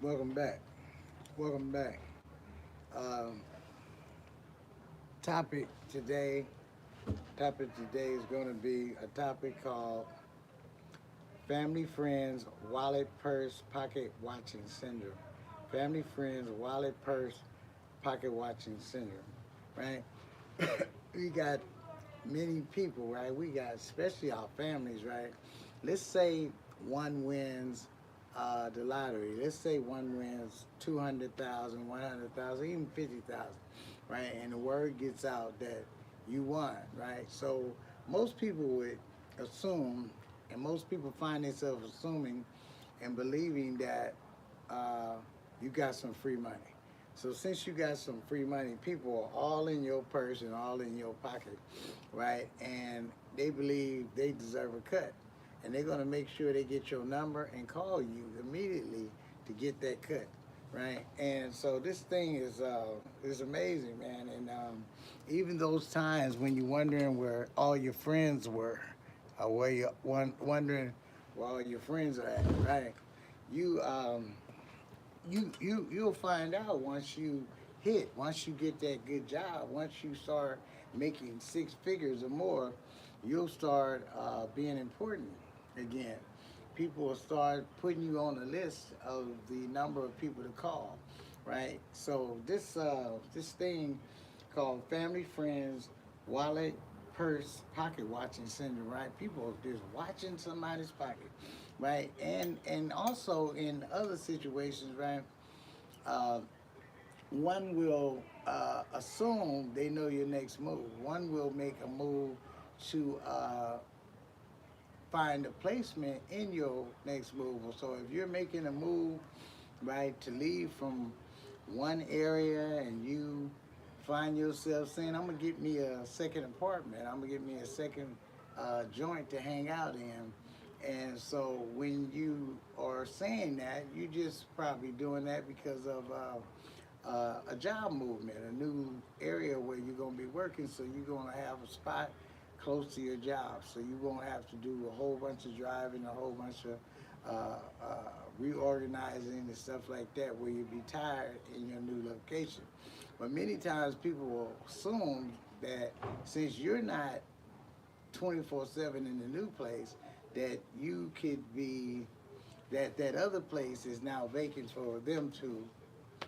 Welcome back. Welcome back. Um, topic today. Topic today is going to be a topic called family, friends, wallet, purse, pocket watching syndrome. Family, friends, wallet, purse, pocket watching syndrome. Right? We got many people, right? We got especially our families, right? Let's say one wins the lottery. Let's say one wins 200,000, 100,000, even 50,000, right? And the word gets out that you won, right? So most people would assume, and most people find themselves assuming and believing that uh, you got some free money. So since you got some free money, people are all in your purse and all in your pocket, right? And they believe they deserve a cut, and they're gonna make sure they get your number and call you immediately to get that cut, right? And so this thing is amazing, man. And even those times when you're wondering where all your friends were, or where you wondering where all your friends are at, right? You you'll find out once you get that good job, once you start making six figures or more, you'll start being important again. People will start putting you on the list of the number of people to call, right? So this thing called family, friends, wallet, purse, pocket watching syndrome, right? People are just watching somebody's pocket, right? And also in other situations, right? Uh, One will assume they know your next move. One will make a move to find a placement in your next move. So if you're making a move, right, to leave from one area and you find yourself saying, I'm gonna get me a second apartment, I'm gonna get me a second joint to hang out in. And so when you are saying that, you just probably doing that because of a job movement, a new area where you're going to be working, so you're going to have a spot close to your job. So you won't have to do a whole bunch of driving, a whole bunch of reorganizing and stuff like that, where you'll be tired in your new location. But many times people will assume that since you're not 24/7 in the new place, that you could be that other place is now vacant for them to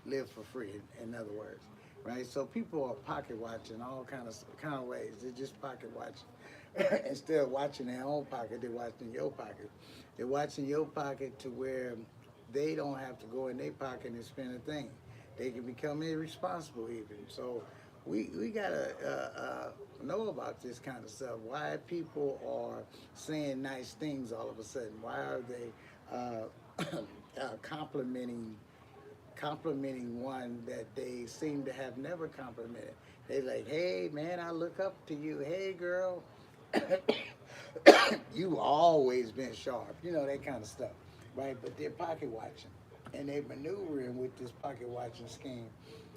live for free. In other words, right? So people are pocket watching all kind of ways. They're just pocket watching. Instead of watching their own pocket, they're watching your pocket. They're watching your pocket to where they don't have to go in their pocket and spend a thing. They can become irresponsible even. So we gotta know about this kind of stuff. Why people are saying nice things all of a sudden? Why are they complimenting one that they seem to have never complimented? They like, hey man, I look up to you. Hey girl, you always been sharp. You know that kind of stuff, right? But they're pocket watching, and they maneuvering with this pocket watching scheme,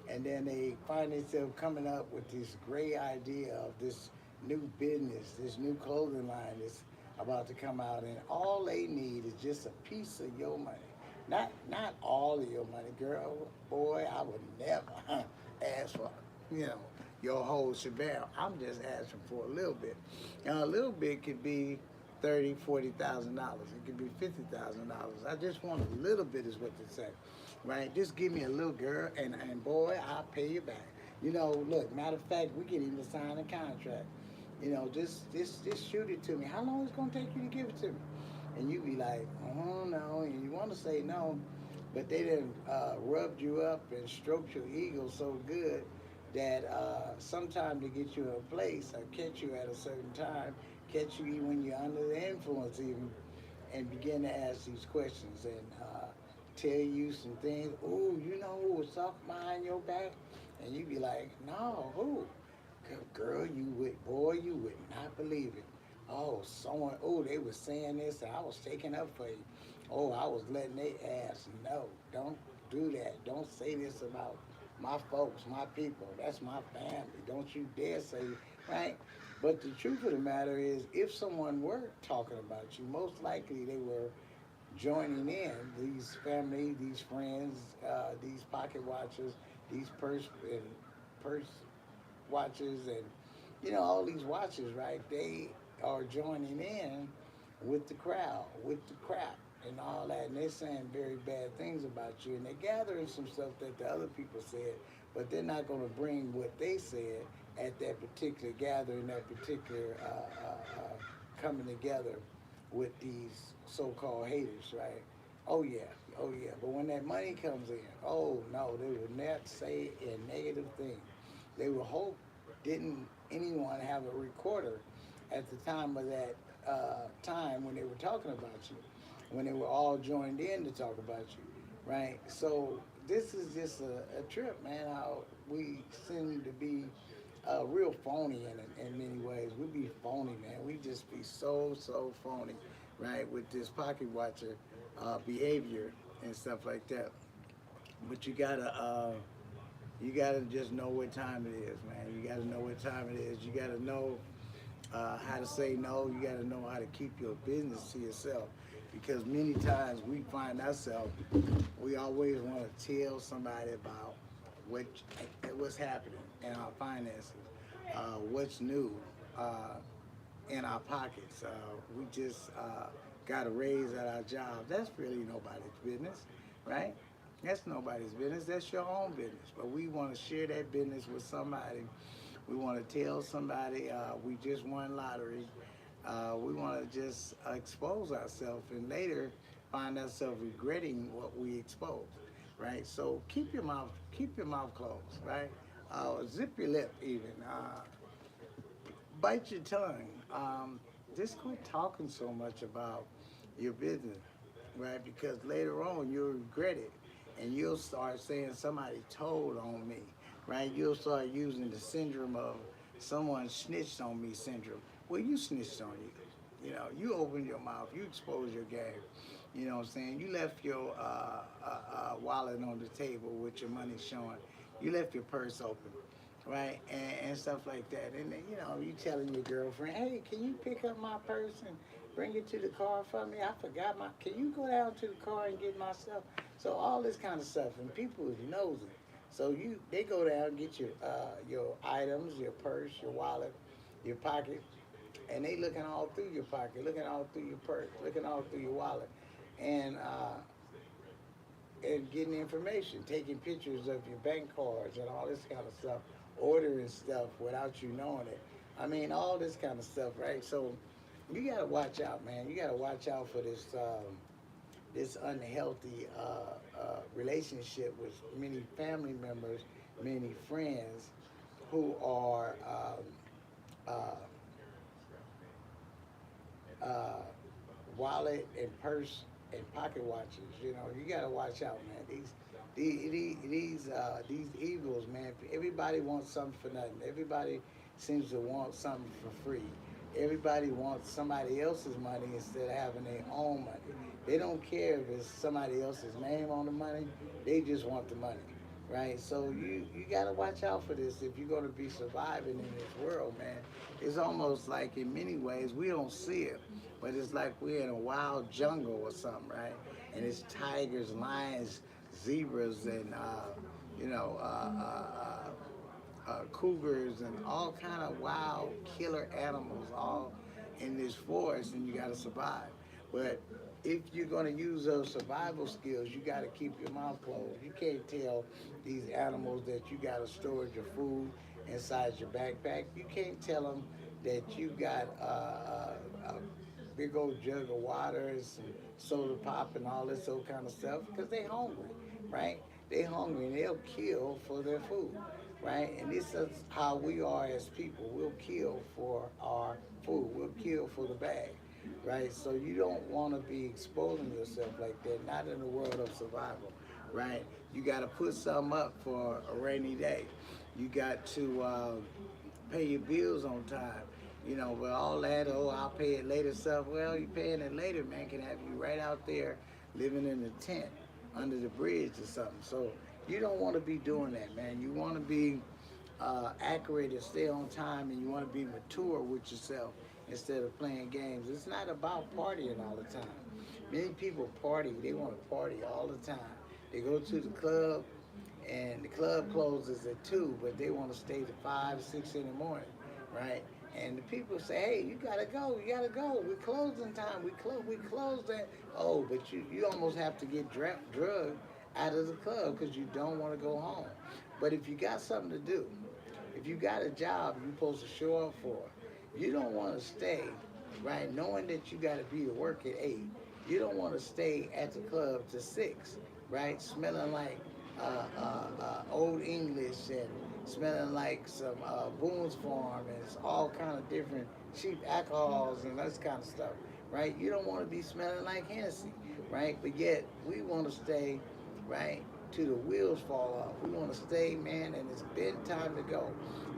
and then they find themselves coming up with this great idea of this new business, this new clothing line that's about to come out, and all they need is just a piece of your money. Not all of your money, girl. Boy, I would never ask for, you know, your whole shebang. I'm just asking for a little bit. Now a little bit could be 30, $40,000. It could be $50,000. I just want a little bit, is what they say, right? Just give me a little girl, and boy, I'll pay you back. You know, look. Matter of fact, we can even sign a contract. You know, just shoot it to me. How long is it gonna take you to give it to me? And you be like, oh no, and you want to say no, but they done rubbed you up and stroked your ego so good that sometime to get you a place or catch you at a certain time, catch you even when you're under the influence even, and begin to ask these questions and tell you some things. Oh, you know who was talking behind your back? And you be like, no, who? Girl, you would, boy, you would not believe it. Oh, someone, oh, they were saying this, and I was taking up for you. Oh, I was letting they ass know. Don't do that. Don't say this about my folks, my people. That's my family. Don't you dare say, right? But the truth of the matter is, if someone were talking about you, most likely they were joining in, these family, these friends, these pocket watchers, these purse watchers, and all these watchers, right? They are joining in with the crowd, with the crap, and all that, and they're saying very bad things about you, and they're gathering some stuff that the other people said, but they're not going to bring what they said at that particular gathering, that particular coming together with these so-called haters, right? Oh yeah, oh yeah. But when that money comes in, oh no, they would not say a negative thing. They would hope didn't anyone have a recorder at the time of that time when they were talking about you, when they were all joined in to talk about you, right? So this is just a trip, man. How we seem to be real phony in many ways. We be phony, man. We just be so phony, right? With this pocket watcher behavior and stuff like that. But you gotta just know what time it is, man. You gotta know what time it is. You gotta know how to say no. You gotta know how to keep your business to yourself. Because many times we find ourselves, we always want to tell somebody about what what's happening in our finances, what's new uh, in our pockets. We just got a raise at our job. That's really nobody's business, right? That's nobody's business. That's your own business. But we want to share that business with somebody. We want to tell somebody we just won lottery. We want to just expose ourselves and later find ourselves regretting what we exposed, right? So keep your mouth closed, right? Zip your lip even. Bite your tongue. Just quit talking so much about your business, right? Because later on you'll regret it, and you'll start saying somebody told on me, right? You'll start using the syndrome of someone snitched on me syndrome. Well, you snitched on you. You opened your mouth, you exposed your game. You know what I'm saying? You left your wallet on the table with your money showing. You left your purse open, right? And stuff like that. And then, you telling your girlfriend, hey, can you pick up my purse and bring it to the car for me? I forgot can you go down to the car and get my stuff? So all this kind of stuff, and people is nosy. So they go down and get your items, your purse, your wallet, your pocket, and they looking all through your pocket, looking all through your purse, looking all through your wallet, and getting information, taking pictures of your bank cards and all this kind of stuff, ordering stuff without you knowing it. I mean, all this kind of stuff, right? So you gotta watch out, man. You gotta watch out for this unhealthy relationship with many family members, many friends who are uh, wallet and purse and pocket watches. You gotta watch out, man. These evils, man. Everybody wants something for nothing. Everybody seems to want something for free. Everybody wants somebody else's money instead of having their own money. They don't care if it's somebody else's name on the money. They just want the money, right? So you gotta watch out for this if you're gonna be surviving in this world, man. It's almost like in many ways we don't see it, but it's like we're in a wild jungle or something, right? And it's tigers, lions, zebras, and you know, cougars, and all kind of wild killer animals, all in this forest, and you got to survive. But if you're going to use those survival skills, you got to keep your mouth closed. You can't tell these animals that you got a storage of food inside your backpack. You can't tell them that you got a big old jug of water and some soda pop and all this old kind of stuff because they hungry, right? They hungry and they'll kill for their food, right? And this is how we are as people. We'll kill for our food. We'll kill for the bag, right? So you don't want to be exposing yourself like that, not in the world of survival, right? You got to put something up for a rainy day. You got to pay your bills on time. But all that, oh, I'll pay it later stuff. Well, you paying it later, man, can have you right out there living in a tent under the bridge or something. So you don't want to be doing that, man. You want to be accurate and stay on time, and you want to be mature with yourself instead of playing games. It's not about partying all the time. Many people party. They want to party all the time. They go to the club, and the club closes at 2, but they want to stay to 5, 6 in the morning, right? And the people say, "Hey, you gotta go. You gotta go. We're closing time. We close that." Oh, but you almost have to get drugged out of the club because you don't want to go home. But if you got something to do, if you got a job you're supposed to show up for, you don't want to stay, right? Knowing that you got to be to work at 8, you don't want to stay at the club to 6, right? Smelling like Old English and smelling like some Boone's Farm and it's all kind of different cheap alcohols and that kind of stuff, right? You don't want to be smelling like Hennessy, right? But yet we want to stay, right, till the wheels fall off. We want to stay, man, and it's bedtime to go.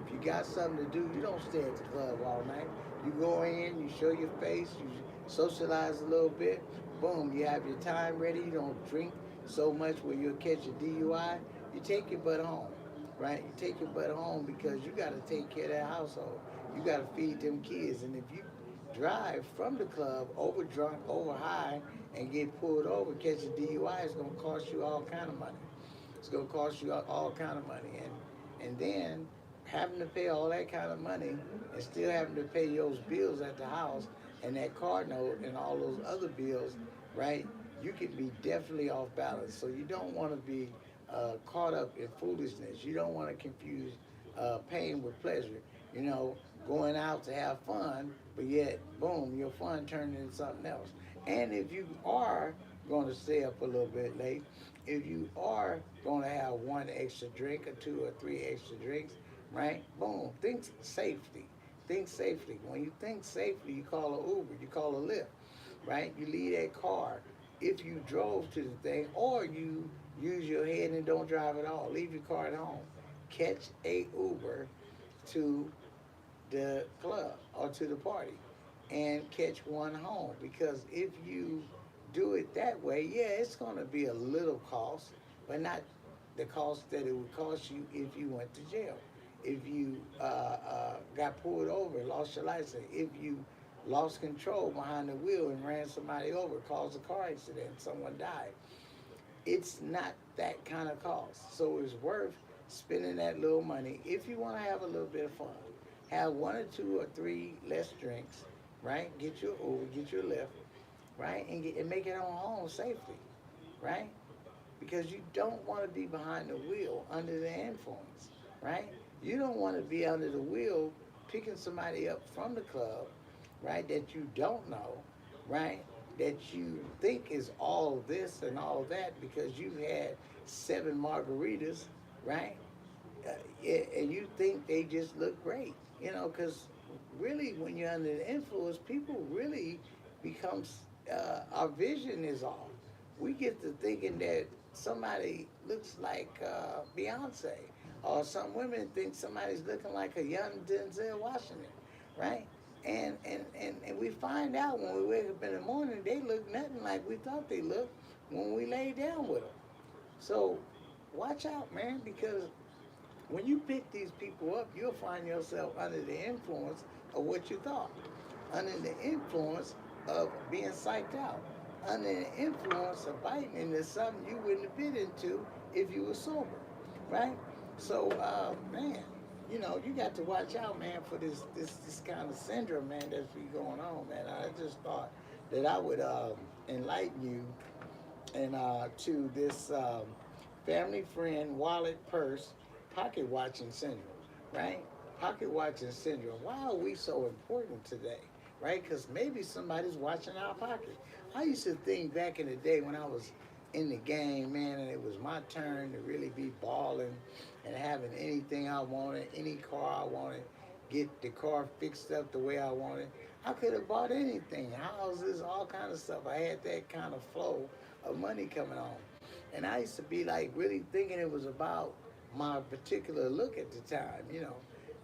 If you got something to do, you don't stay at the club all night. You go in, you show your face, you socialize a little bit. Boom, you have your time ready. You don't drink so much where you'll catch a DUI. You take your butt home, right? You take your butt home because you got to take care of that household. You got to feed them kids. And if you drive from the club over drunk, over high, and get pulled over, catch a DUI, it's going to cost you all kind of money. It's going to cost you all kind of money. And then having to pay all that kind of money and still having to pay those bills at the house and that car note and all those other bills, right? You can be definitely off balance. So you don't want to be caught up in foolishness. You don't want to confuse pain with pleasure. You know, going out to have fun, but yet, boom, your fun turned into something else. And if you are going to stay up a little bit late, if you are going to have one extra drink or 2 or 3 extra drinks, right? Boom, think safety. Think safely. When you think safely, you call an Uber, you call a Lyft, right? You leave that car if you drove to the thing, or you use your head and don't drive at all. Leave your car at home. Catch a Uber to the club or to the party and catch one home, because if you do it that way, yeah, it's going to be a little cost, but not the cost that it would cost you if you went to jail, if you got pulled over, lost your license, if you lost control behind the wheel and ran somebody over, caused a car accident, someone died. It's not that kind of cost. So it's worth spending that little money if you want to have a little bit of fun. Have 1 or 2 or 3 less drinks, right? Get your Uber, get your Lyft, right? And make it on home safely, right? Because you don't want to be behind the wheel under the influence, right? You don't want to be under the wheel picking somebody up from the club, right, that you don't know, right, that you think is all this and all that because you had 7 margaritas, right? And you think they just look great, you know, because really when you're under the influence, people really becomes, our vision is off. We get to thinking that somebody looks like Beyonce, or some women think somebody's looking like a young Denzel Washington, right? And we find out when we wake up in the morning, they look nothing like we thought they looked when we lay down with them. So watch out, man, because when you pick these people up, you'll find yourself under the influence of what you thought, under the influence of being psyched out, under the influence of biting into something you wouldn't have bit into if you were sober, right? So, man, you know, you got to watch out, man, for this kind of syndrome, man, that's be going on, man. I just thought that I would enlighten you and to this family, friend, wallet, purse, pocket watching syndrome, right? Pocket watching syndrome. Why are we so important today, right? Because maybe somebody's watching our pocket. I used to think back in the day when I was in the game, man, and it was my turn to really be balling and having anything I wanted, any car I wanted, get the car fixed up the way I wanted. I could have bought anything, houses, all kind of stuff. I had that kind of flow of money coming on. And I used to be like really thinking it was about my particular look at the time, you know.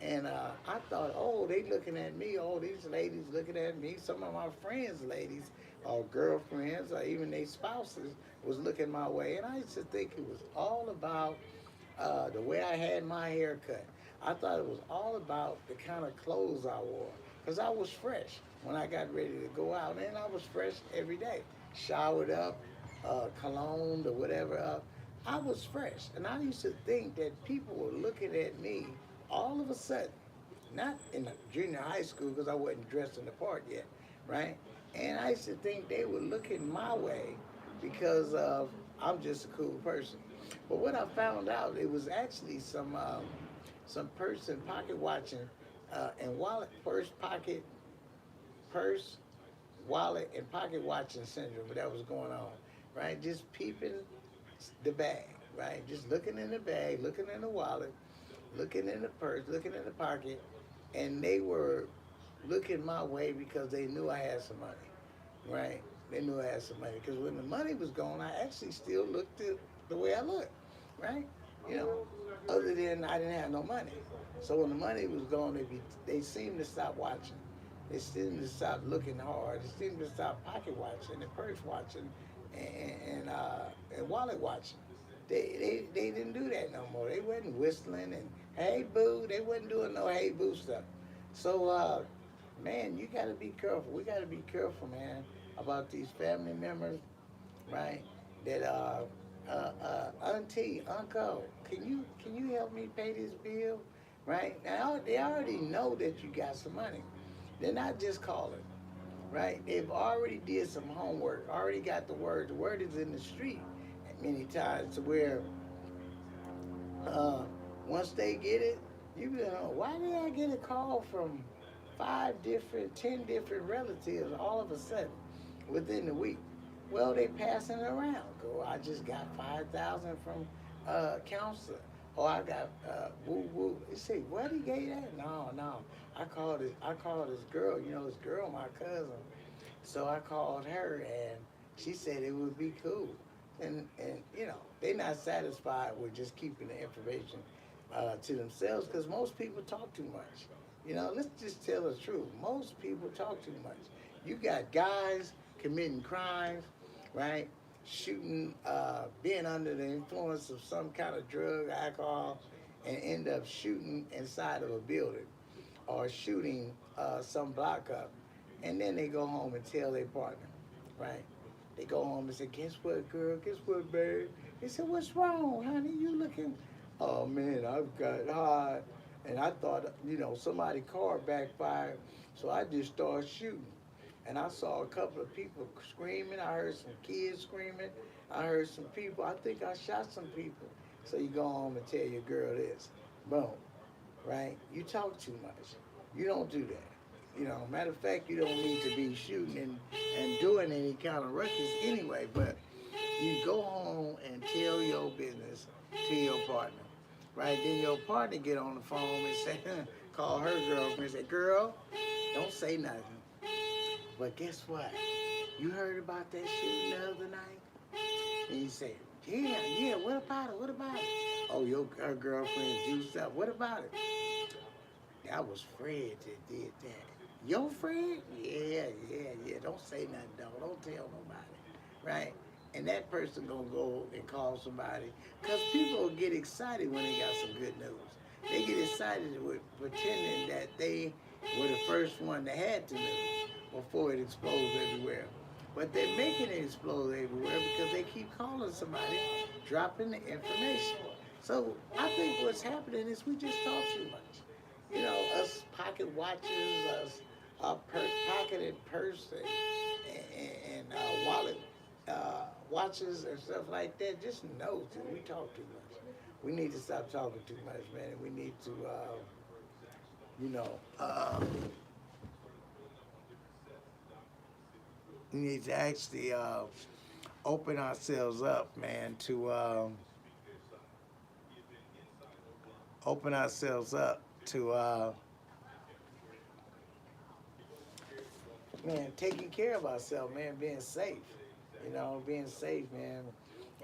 And I thought, oh, they looking at me. Oh, these ladies looking at me. Some of my friends' ladies or girlfriends or even their spouses was looking my way. And I used to think it was all about the way I had my hair cut. I thought it was all about the kind of clothes I wore. Because I was fresh when I got ready to go out. And I was fresh every day. showered up, cologne or whatever up. I was fresh, and I used to think that people were looking at me all of a sudden, not in the junior high school because I wasn't dressed in the part yet, right? And I used to think they were looking my way because of I'm just a cool person. But what I found out, it was actually some person pocket watching and wallet, purse, wallet, and pocket watching syndrome that was going on, right? Just peeping the bag, right? Just looking in the bag, looking in the wallet, looking in the purse, looking in the pocket, and they were looking my way because they knew I had some money, right? They knew I had some money because when the money was gone, I actually still looked the way I looked, right? You know, other than I didn't have no money. So when the money was gone, they seemed to stop watching. They seemed to stop looking hard. They seemed to stop pocket watching and purse watching and wallet watching. They didn't do that no more. They wasn't whistling and hey boo. They wasn't doing no hey boo stuff. So man, you got to be careful. We got to be careful, man, about these family members, right? That auntie, uncle, can you help me pay this bill, right? Now they already know that you got some money. They're not just calling, right? They've already did some homework, already got the word. The word is in the street many times to where uh, once they get it, you be like, oh, why did I get a call from 10 different relatives all of a sudden within the week? Well, they passing it around. Go, I just got 5,000 from counselor. Or I got woo woo. You see, what he gave that? No, no. I called this girl. You know, this girl, my cousin. So I called her, and she said it would be cool. And you know, they're not satisfied with just keeping the information to themselves because most people talk too much. You know, let's just tell the truth. Most people talk too much. You got guys committing crimes, right? Shooting, being under the influence of some kind of drug, alcohol, and end up shooting inside of a building or shooting some block up. And then they go home and tell their partner, right? They go home and say, guess what, girl? Guess what, babe? They said, what's wrong, honey? You looking, oh man, I've got high. And I thought, you know, somebody's car backfired. So I just started shooting. And I saw a couple of people screaming. I heard some kids screaming. I heard some people. I think I shot some people. So you go home and tell your girl this. Boom. Right? You talk too much. You don't do that. You know, matter of fact, you don't need to be shooting and doing any kind of ruckus anyway. But you go home and tell your business to your partner. Right? Then your partner get on the phone and say, call her girlfriend and say, girl, don't say nothing. But guess what? You heard about that shooting the other night? And you say, yeah, what about it? What about it? Oh, her girlfriend juiced up. What about it? That was Fred that did that. Your Fred? Yeah. Don't say nothing, though. Don't tell nobody. Right? And that person gonna go and call somebody. Because people get excited when they got some good news. They get excited with pretending that they were the first one that had the news before it explodes everywhere. But they're making it explode everywhere because they keep calling somebody, dropping the information. So I think what's happening is we just talk too much. You know, us pocket watchers, us pocketed purse and wallet watches and stuff like that. Just know that we talk too much. We need to stop talking too much, man. We need to, you know, we need to actually open ourselves up, man, to open ourselves up to, man, taking care of ourselves, man, being safe, you know, being safe, man,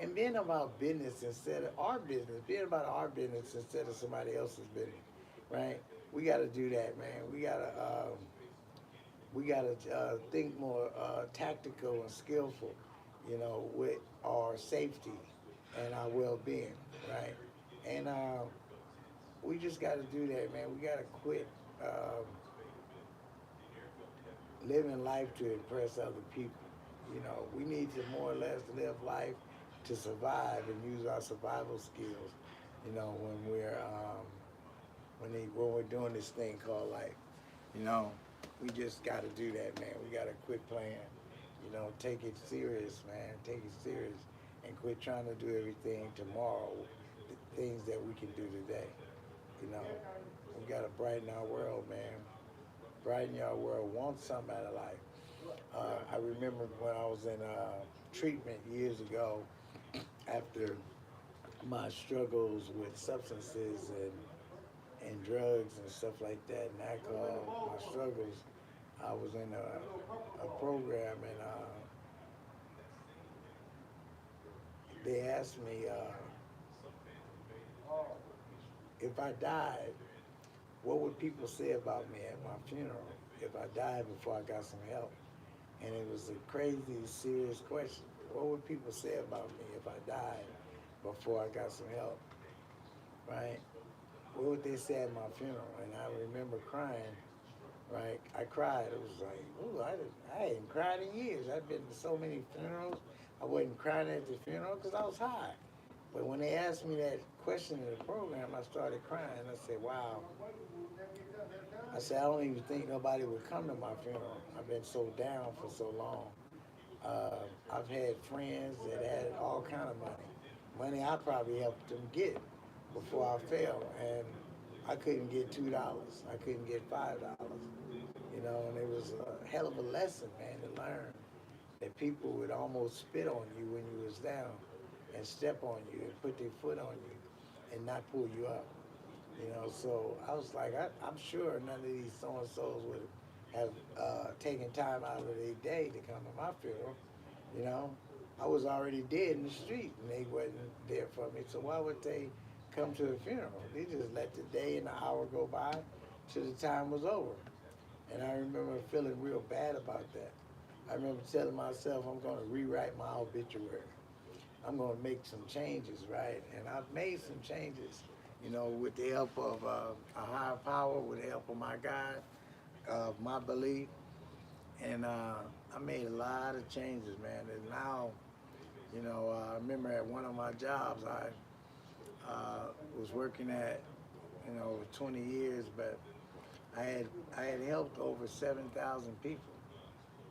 and being about business instead of our business, being about our business instead of somebody else's business, right? We got to do that, man. We gotta think more tactical and skillful, you know, with our safety and our well-being, right? And we just got to do that, man. We got to quit living life to impress other people. You know, we need to more or less live life to survive and use our survival skills. You know, when we're doing this thing called life. You know, we just got to do that, man. We got to quit playing. You know, take it serious, man. Take it serious, and quit trying to do everything tomorrow. The things that we can do today. You know, we got to brighten our world, man. Brighten your world. Want something out of life. I remember when I was in treatment years ago, after my struggles with substances and drugs and stuff like that, and alcohol, my struggles, I was in a program, and they asked me if I died, what would people say about me at my funeral if I died before I got some help? And it was a crazy, serious question. What would people say about me if I died before I got some help, right? What would they say at my funeral? And I remember crying, right? I cried. It was like, ooh, I hadn't cried in years. I've been to so many funerals. I wasn't crying at the funeral because I was high. But when they asked me that question in the program, I started crying. I said, wow. I said, I don't even think nobody would come to my funeral. I've been so down for so long. I've had friends that had all kind of money. Money I probably helped them get before I fell. And I couldn't get $2. I couldn't get $5. You know, and it was a hell of a lesson, man, to learn that people would almost spit on you when you was down and step on you and put their foot on you and not pull you up. You know, so I was like, I'm sure none of these so-and-sos would have taken time out of their day to come to my funeral. You know, I was already dead in the street and they wasn't there for me. So why would they come to the funeral? They just let the day and the hour go by till the time was over. And I remember feeling real bad about that. I remember telling myself I'm going to rewrite my obituary. I'm going to make some changes, right? And I've made some changes, you know, with the help of a higher power, with the help of my God, my belief. And I made a lot of changes, man. And now, you know, I remember at one of my jobs, was working at, you know, 20 years, but I had helped over 7,000 people.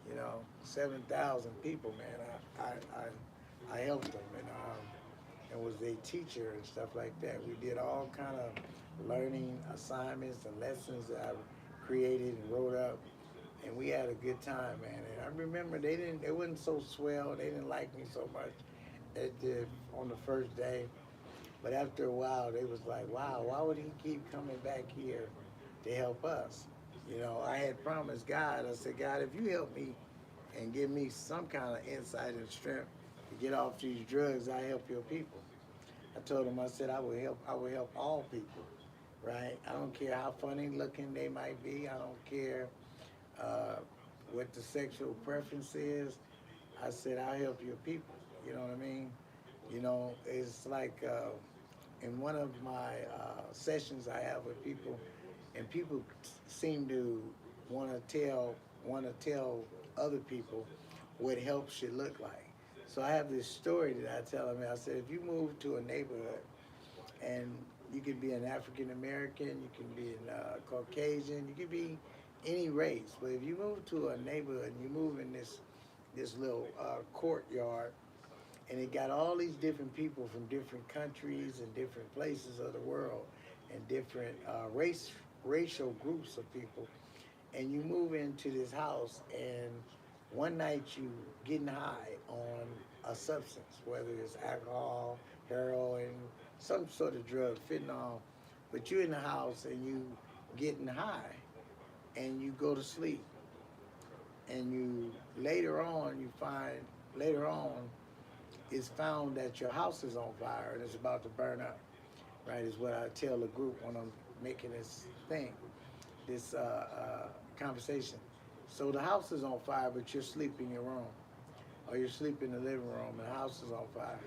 You know, 7,000 people, man. I helped them, and was a teacher and stuff like that. We did all kind of learning assignments and lessons that I created and wrote up, and we had a good time, man. And I remember they wasn't so swell. They didn't like me so much on the first day, but after a while, they was like, wow, why would he keep coming back here to help us? You know, I had promised God, I said, God, if you help me and give me some kind of insight and strength to get off these drugs, I help your people. I told him, I said, I will help all people, right? I don't care how funny looking they might be. I don't care uh, what the sexual preference is. I said, I'll help your people. You know what I mean? You know, it's like in one of my sessions I have with people, and people seem to want to tell other people what help should look like. So I have this story that I tell them. I said, if you move to a neighborhood, and you can be an African American, you can be a Caucasian, you can be any race, but if you move to a neighborhood and you move in this little courtyard, and it got all these different people from different countries and different places of the world, and different racial groups of people, and you move into this house, and one night you getting high on a substance, whether it's alcohol, heroin, some sort of drug, fentanyl, but you're in the house and you getting high, and you go to sleep, and you later on it's found that your house is on fire and it's about to burn up, right? Is what I tell the group when I'm making this conversation. So the house is on fire, but you're sleeping in your room, or you're sleeping in the living room, and the house is on fire.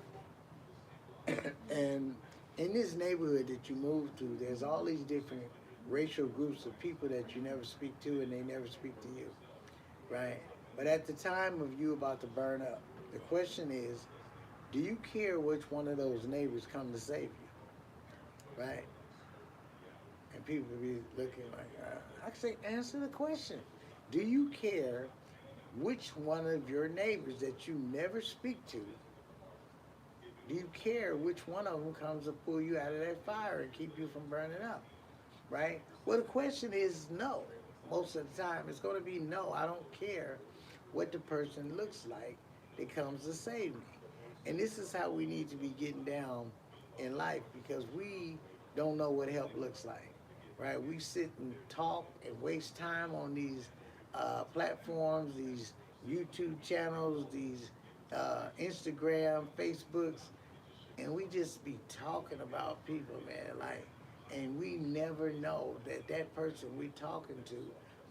And in this neighborhood that you move to, there's all these different racial groups of people that you never speak to, and they never speak to you, right? But at the time of you about to burn up, the question is, do you care which one of those neighbors come to save you? Right? And people be looking like, I say, answer the question. Do you care which one of your neighbors that you never speak to, do you care which one of them comes to pull you out of that fire and keep you from burning up? Right? Well, the question is no. Most of the time, it's going to be no. I don't care what the person looks like that comes to save me. And this is how we need to be getting down in life, because we don't know what help looks like, right? We sit and talk and waste time on these platforms, these YouTube channels, these Instagram, Facebooks, and we just be talking about people, man. Like, and we never know that that person we talking to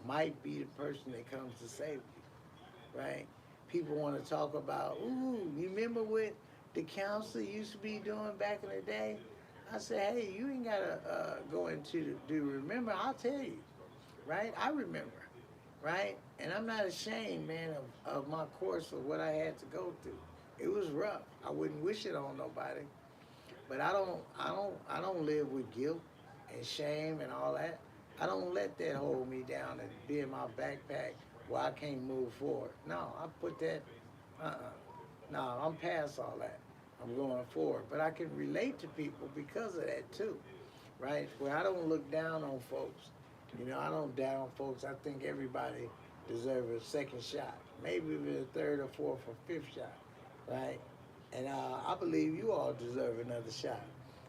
might be the person that comes to save you, right? People want to talk about, ooh, you remember what the counselor used to be doing back in the day? I said, hey, you ain't gotta go into do remember. I'll tell you, right? I remember, right? And I'm not ashamed, man, of my course of what I had to go through. It was rough. I wouldn't wish it on nobody. But I don't live with guilt and shame and all that. I don't let that hold me down and be in my backpack where I can't move forward. No, I put that, no, I'm past all that. I'm going forward. But I can relate to people because of that too, right? Where I don't look down on folks. You know, I don't down on folks. I think everybody deserves a second shot, maybe even a third or fourth or fifth shot, right? And I believe you all deserve another shot.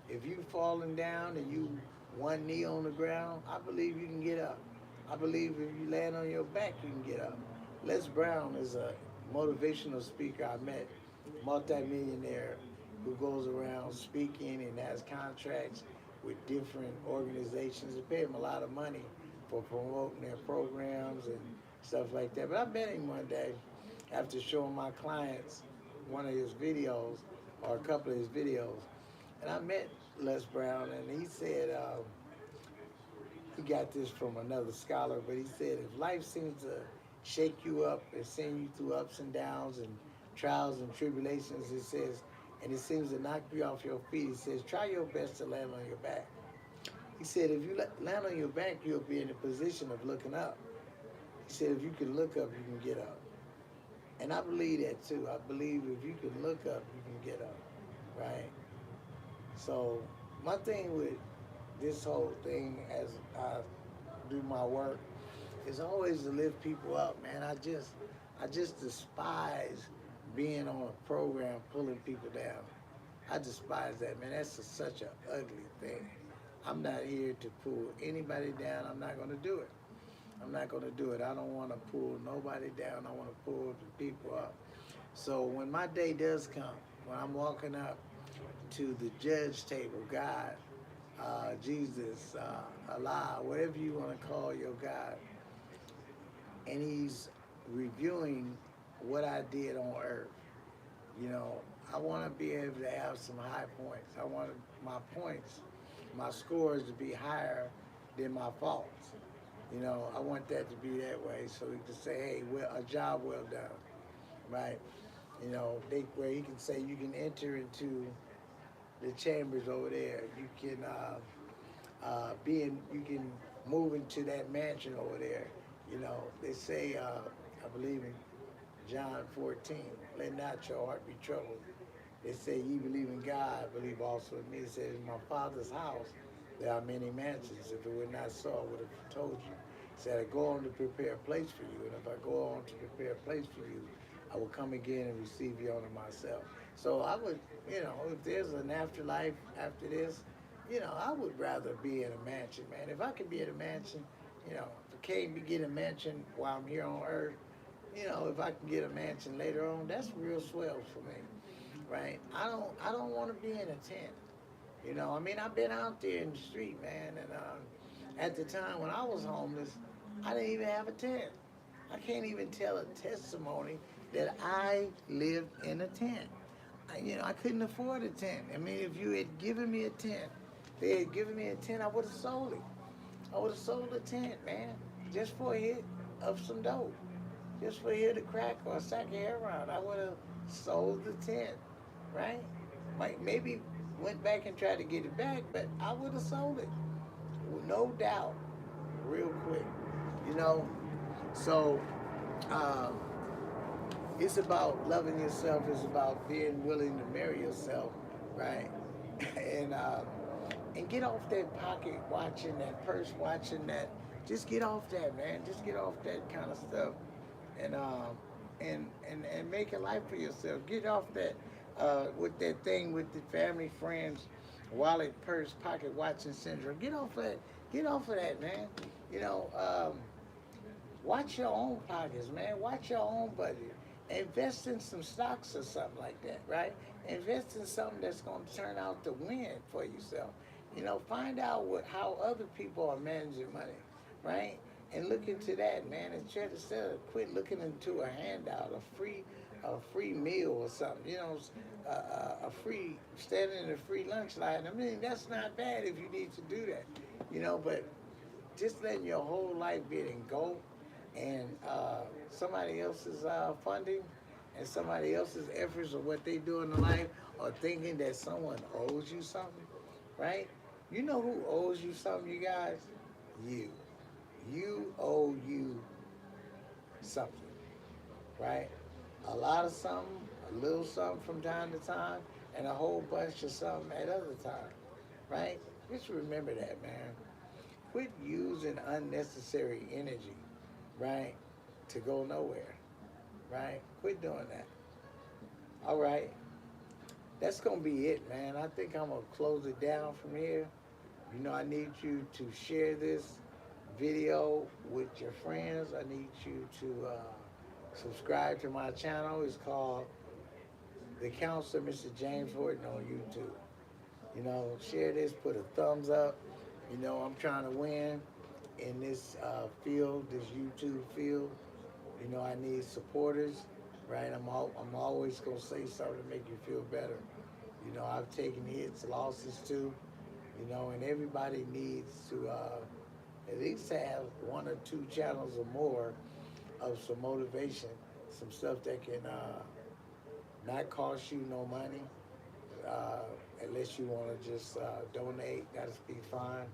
If you falling down and you one knee on the ground, I believe you can get up. I believe if you land on your back, you can get up. Les Brown is a motivational speaker I met, multimillionaire who goes around speaking and has contracts with different organizations. They pay him a lot of money for promoting their programs and stuff like that. But I met him one day after showing my clients one of his videos or a couple of his videos. And I met Les Brown, and he said, he got this from another scholar, but he said, if life seems to shake you up and send you through ups and downs and trials and tribulations, it says, and it seems to knock you off your feet, he says, try your best to land on your back. He said, if you land on your back, you'll be in a position of looking up. He said, if you can look up, you can get up. And I believe that too. I believe if you can look up, you can get up, right? So my thing with this whole thing as I do my work is always to lift people up, man. I just despise being on a program pulling people down. I despise that, man. That's such an ugly thing. I'm not here to pull anybody down. I'm not going to do it. I'm not going to do it. I don't want to pull nobody down. I want to pull the people up. So when my day does come, when I'm walking up to the judge table, God, Jesus, Allah, whatever you want to call your God, and he's reviewing what I did on earth, you know, I want to be able to have some high points. I want my points, my scores to be higher than my faults. You know, I want that to be that way, so he can say, hey, well, a job well done, right? You know, where he can say you can enter into the chambers over there. You can you can move into that mansion over there. You know, they say, I believe in John 14, let not your heart be troubled. They say, ye believe in God, believe also in me. It says, in my Father's house, there are many mansions. If it were not so, I would have told you. He said, I go on to prepare a place for you. And if I go on to prepare a place for you, I will come again and receive you unto myself. So I would, you know, if there's an afterlife after this, you know, I would rather be in a mansion, man. If I could be in a mansion, you know, if I can't get a mansion while I'm here on earth, you know, if I can get a mansion later on, that's real swell for me, right? I don't want to be in a tent. You know, I mean, I've been out there in the street, man, and at the time when I was homeless, I didn't even have a tent. I can't even tell a testimony that I lived in a tent. You know, I couldn't afford a tent. I mean, if you had given me a tent, they had given me a tent, I would have sold it. I would have sold a tent, man, just for a hit of some dope. just for here to crack or a sack of heroin. I would have sold the tent, right? Might maybe went back and tried to get it back, but I would have sold it, no doubt, real quick. You know, so um, it's about loving yourself. It's about being willing to marry yourself, right? and get off that pocket watching, that purse watching, that. Just get off that, man. Just get off that kind of stuff, and make a life for yourself. Get off that with that thing with the family, friends, wallet, purse, pocket watching syndrome. Get off that. Get off of that, man. You know, watch your own pockets, man. Watch your own budget. Invest in some stocks or something like that, right? Invest in something that's going to turn out to win for yourself. You know, find out how other people are managing money, right? And look into that, man. And try to quit looking into a handout, a free meal or something. You know, a free standing in a free lunch line. I mean, that's not bad if you need to do that. You know, but just letting your whole life be in go and somebody else's funding and somebody else's efforts or what they do in life or thinking that someone owes you something, right? You know who owes you something, you guys? You. You owe you something, right? A lot of something, a little something from time to time, and a whole bunch of something at other times, right? Just remember that, man. Quit using unnecessary energy, right, to go nowhere, right? Quit doing that. All right. That's going to be it, man. I think I'm going to close it down from here. You know, I need you to share this video with your friends. I need you to subscribe to my channel. It's called The Counselor, Mr. James Horton, on YouTube. You know, share this, put a thumbs up. You know, I'm trying to win in this field, this YouTube field. You know, I need supporters, right? I'm always going to say something to make you feel better. You know, I've taken hits, losses too, you know, and everybody needs to at least have one or two channels or more of some motivation, some stuff that can not cost you no money, unless you want to just donate, that'll be fine.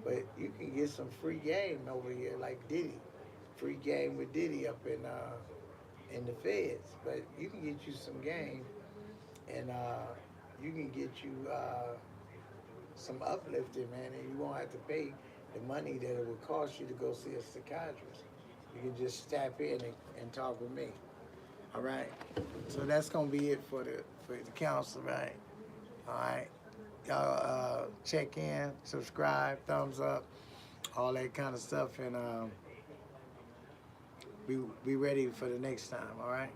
But you can get some free game over here, like Diddy, free game with Diddy up in the feds. But you can get you some game, and you can get you some uplifting, man, and you won't have to pay the money that it would cost you to go see a psychiatrist. You can just tap in and talk with me. All right. So that's gonna be it for the council, right? All right. Y'all check in, subscribe, thumbs up, all that kind of stuff, and be ready for the next time. All right.